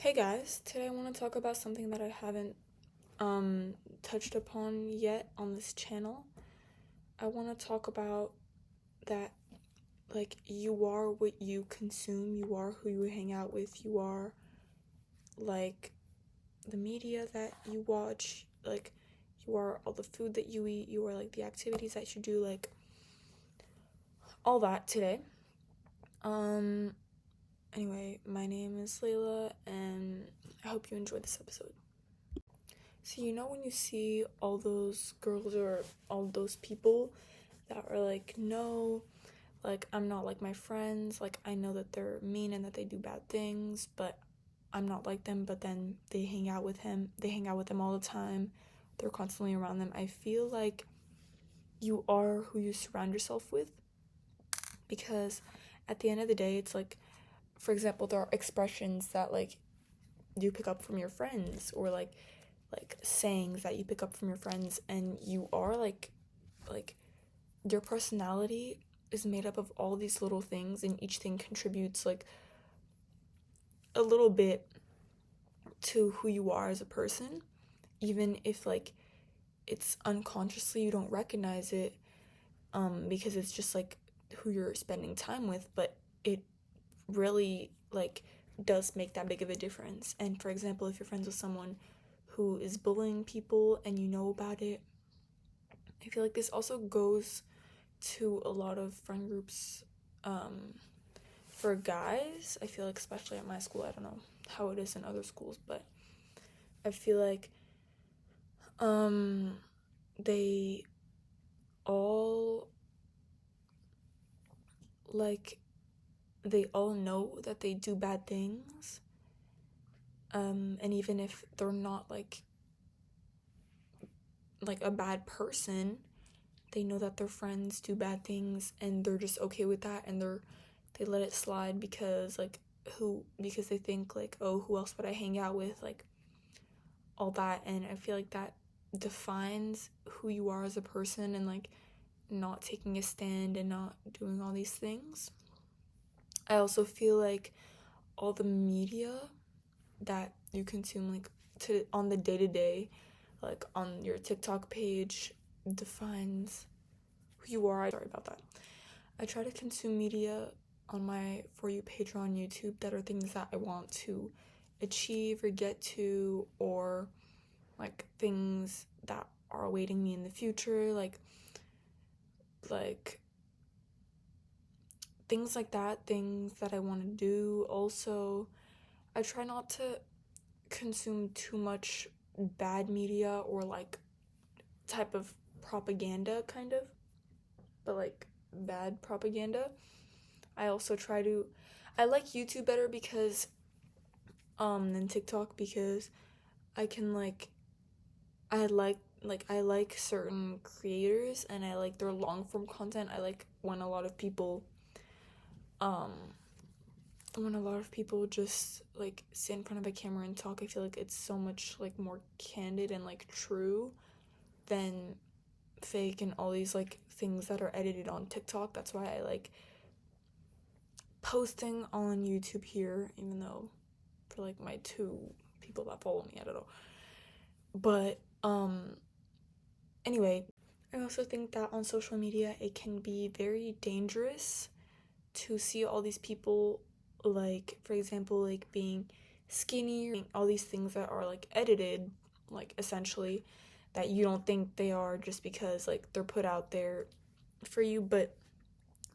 Hey guys, today I want to talk about something that I haven't touched upon yet on this channel. I want to talk about that you are what you consume, you are who you hang out with, you are like the media that you watch, you are all the food that you eat, you are like the activities that you do, like all that today. Anyway, my name is Layla and I hope you enjoyed this episode. So when you see all those girls or all those people that are like, no, like I'm not like my friends, like I know that they're mean and that they do bad things, but I'm not like them, but then they hang out with them all the time, they're constantly around them. I feel like you are who you surround yourself with, because at the end of the day, it's like, for example, there are expressions that like you pick up from your friends, or like sayings that you pick up from your friends, and you are like your personality is made up of all these little things, and each thing contributes like a little bit to who you are as a person, even if like it's unconsciously, you don't recognize it, because it's just like who you're spending time with, but it really like does make that big of a difference. And for example, if you're friends with someone who is bullying people and you know about it, I feel like this also goes to a lot of friend groups. For guys, I feel like, especially at my school, I don't know how it is in other schools, but I feel like they all like they all know that they do bad things, and even if they're not like a bad person, they know that their friends do bad things, and they're just okay with that, and they let it slide because because they think like, oh, who else would I hang out with, like all that. And I feel like that defines who you are as a person, and like not taking a stand and not doing all these things. I also feel like all the media that you consume, like on the day-to-day, like on your TikTok page, defines who you are. Sorry about that. I try to consume media on my For You page or on YouTube that are things that I want to achieve or get to, or like things that are awaiting me in the future, like things like that, things that I want to do. Also, I try not to consume too much bad media or like type of propaganda, kind of, but like bad propaganda. I also I like YouTube better because than TikTok, because I can I like certain creators, and I like their long form content. I like when a lot of people um just like sit in front of a camera and talk. I feel like it's so much like more candid and like true than fake and all these like things that are edited on TikTok. That's why I like posting on YouTube here, even though for like my two people that follow me, I don't know. But anyway, I also think that on social media it can be very dangerous to see all these people, like for example, like being skinny, or all these things that are like edited, like essentially, that you don't think they are just because like they're put out there for you, but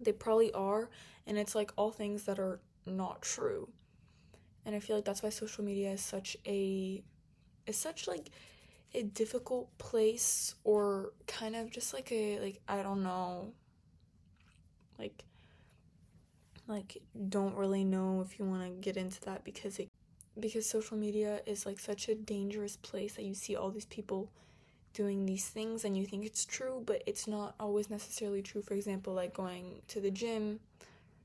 they probably are. And it's like all things that are not true. And I feel like that's why social media is such like a difficult place, or kind of just like a, like, I don't know, like don't really know if you want to get into that, because social media is like such a dangerous place that you see all these people doing these things and you think it's true, but it's not always necessarily true. For example, like going to the gym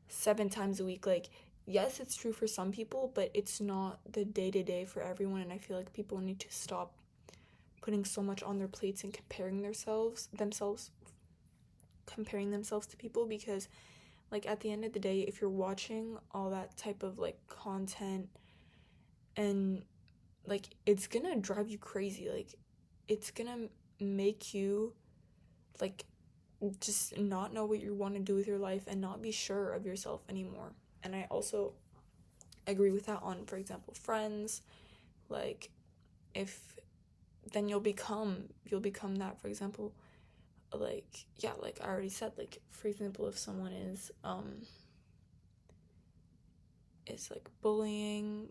7 times a week, like yes, it's true for some people, but it's not the day-to-day for everyone. And I feel like people need to stop putting so much on their plates and comparing themselves to people, because like at the end of the day, if you're watching all that type of like content and like it's gonna drive you crazy. Like it's gonna make you like just not know what you want to do with your life and not be sure of yourself anymore. And I also agree with that on, for example, friends. Like if then you'll become that. For example, like yeah, like I already said, like for example, if someone is like bullying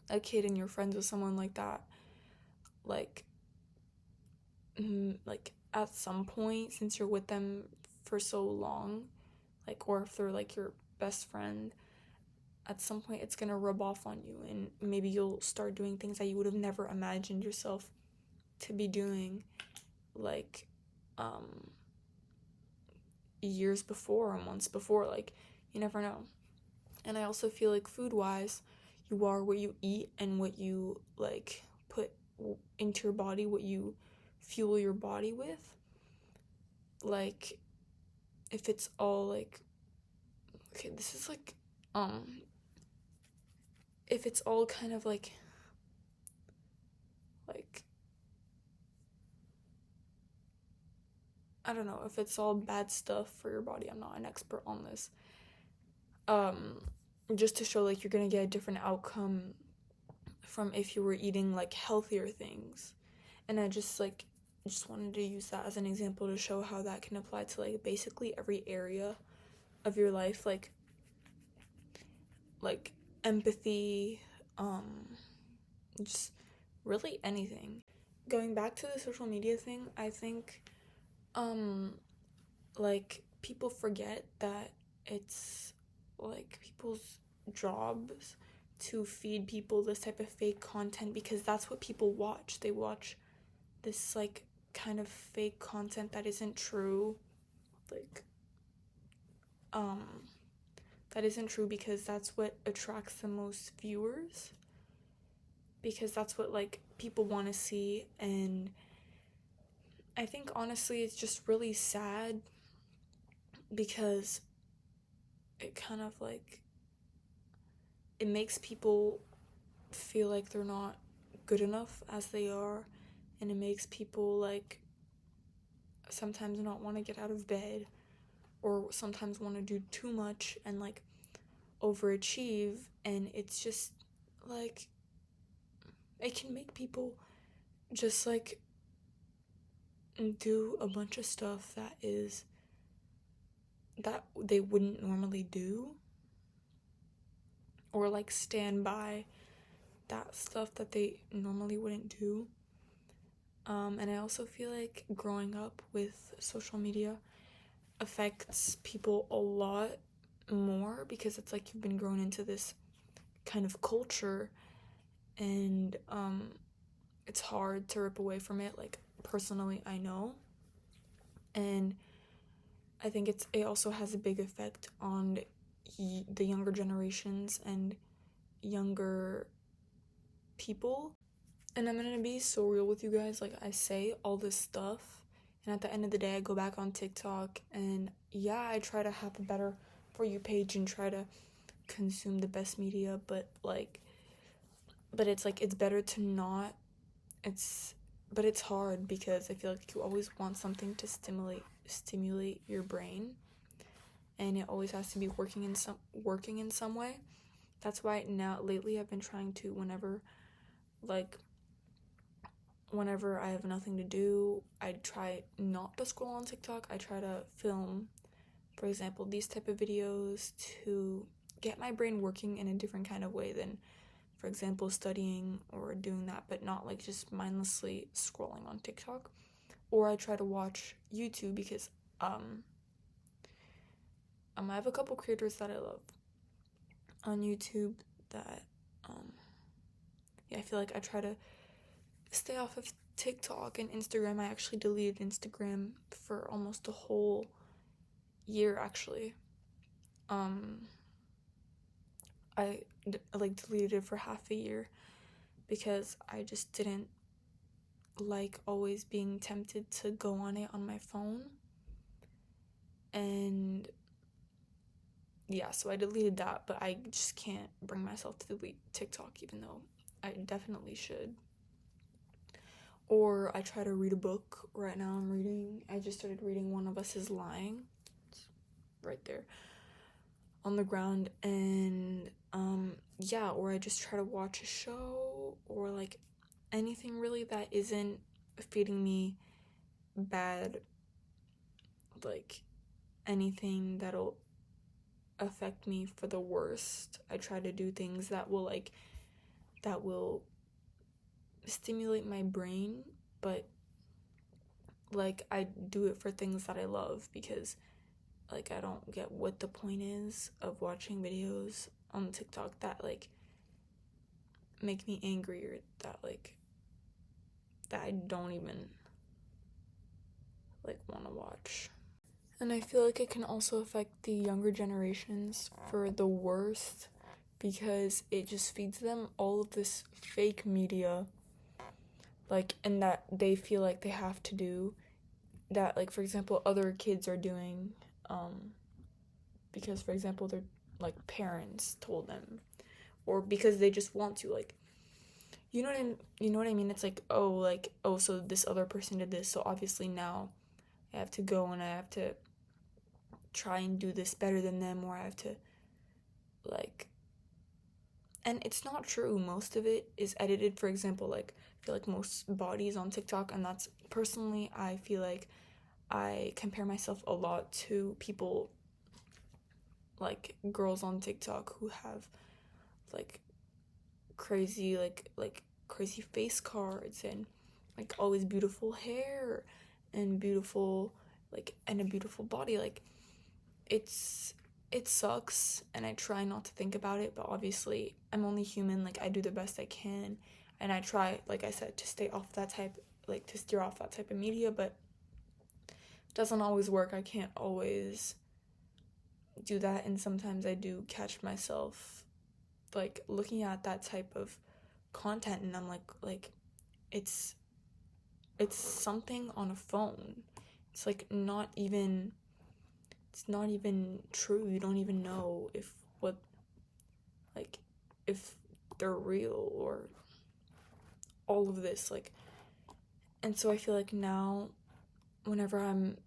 a kid and you're friends with someone like that, like like at some point, since you're with them for so long, like, or if they're like your best friend, at some point it's gonna rub off on you, and maybe you'll start doing things that you would have never imagined yourself to be doing, like years before or months before. Like you never know. And I also feel like food wise, you are what you eat and what you like put into your body, what you fuel your body with. Like if it's all like, okay, this is like if it's all kind of like I don't know, if it's all bad stuff for your body. I'm not an expert on this. Just to show like you're gonna get a different outcome from if you were eating like healthier things. And I just wanted to use that as an example to show how that can apply to like basically every area of your life, like empathy, just really anything. Going back to the social media thing, I think like people forget that it's like people's jobs to feed people this type of fake content, because that's what people watch. They watch this like kind of fake content that isn't true, like that isn't true, because that's what attracts the most viewers, because that's what like people want to see. And I think honestly it's just really sad, because it kind of like it makes people feel like they're not good enough as they are, and it makes people like sometimes not want to get out of bed, or sometimes want to do too much and like overachieve. And it's just like it can make people just like do a bunch of stuff that they wouldn't normally do, or like stand by that stuff that they normally wouldn't do. And I also feel like growing up with social media affects people a lot more, because it's like you've been grown into this kind of culture, and it's hard to rip away from it. Like personally, I know. And I think it also has a big effect on the younger generations and younger people. And I'm gonna be so real with you guys. Like I say all this stuff, and at the end of the day I go back on TikTok, and yeah, I try to have a better For You page and try to consume the best media, but it's like it's better to not. But it's hard, because I feel like you always want something to stimulate your brain, and it always has to be working in some way. That's why now lately I've been trying to, whenever I have nothing to do, I try not to scroll on TikTok. I try to film, for example, these type of videos to get my brain working in a different kind of way than, for example, studying or doing that, but not like just mindlessly scrolling on TikTok. Or I try to watch YouTube, because I have a couple creators that I love on YouTube that I feel like I try to stay off of TikTok and Instagram. I actually deleted Instagram for almost a whole year, actually. I deleted it for half a year, because I just didn't like always being tempted to go on it on my phone. And yeah, so I deleted that, but I just can't bring myself to delete TikTok, even though I definitely should. Or I try to read a book. Right now I just started reading One of Us is Lying. It's right there on the ground. And yeah, or I just try to watch a show, or like anything really that isn't feeding me bad, like anything that'll affect me for the worst. I try to do things that will stimulate my brain, but like I do it for things that I love, because like I don't get what the point is of watching videos on TikTok that like make me angry, or that I don't even like want to watch. And I feel like it can also affect the younger generations for the worst, because it just feeds them all of this fake media, like, and that they feel like they have to do that, like, for example, other kids are doing, because, for example, their like parents told them, or because they just want to, like, you know what I mean? It's like, oh, so this other person did this, so obviously now I have to go and I have to try and do this better than them, or I have to, like, and it's not true. Most of it is edited. For example, like, I feel like most bodies on TikTok, and that's personally, I feel like I compare myself a lot to people, like girls on TikTok who have like crazy crazy face cards, and like always beautiful hair, and beautiful, like, and a beautiful body. Like, it sucks, and I try not to think about it, but obviously I'm only human. Like, I do the best I can, and I try, like I said, to stay off that type, like, to steer off that type of media, but it doesn't always work. I can't always do that, and sometimes I do catch myself like looking at that type of content, and I'm like it's something on a phone. It's like it's not even true. You don't even know like if they're real, or all of this, like. And so I feel like now, whenever I'm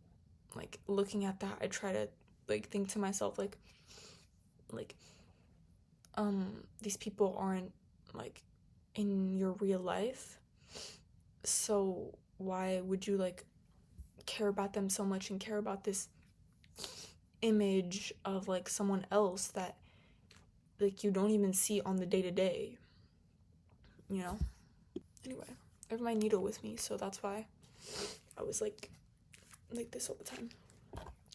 like looking at that, I try to like think to myself, like these people aren't like in your real life, so why would you like care about them so much, and care about this image of like someone else that like you don't even see on the day-to-day, you know? Anyway, I have my needle with me, so that's why I was like this all the time.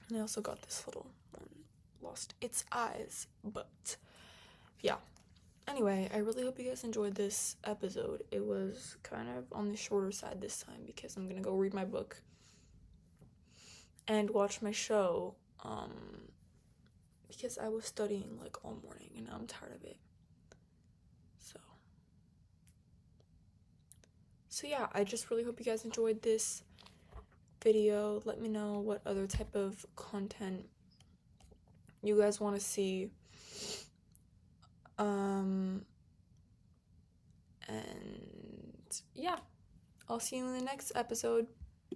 And I also got this little one, lost its eyes, but yeah. Anyway, I really hope you guys enjoyed this episode. It was kind of on the shorter side this time, because I'm gonna go read my book and watch my show, because I was studying like all morning, and now I'm tired of it. So yeah, I just really hope you guys enjoyed this video. Let me know what other type of content you guys want to see. And yeah, I'll see you in the next episode.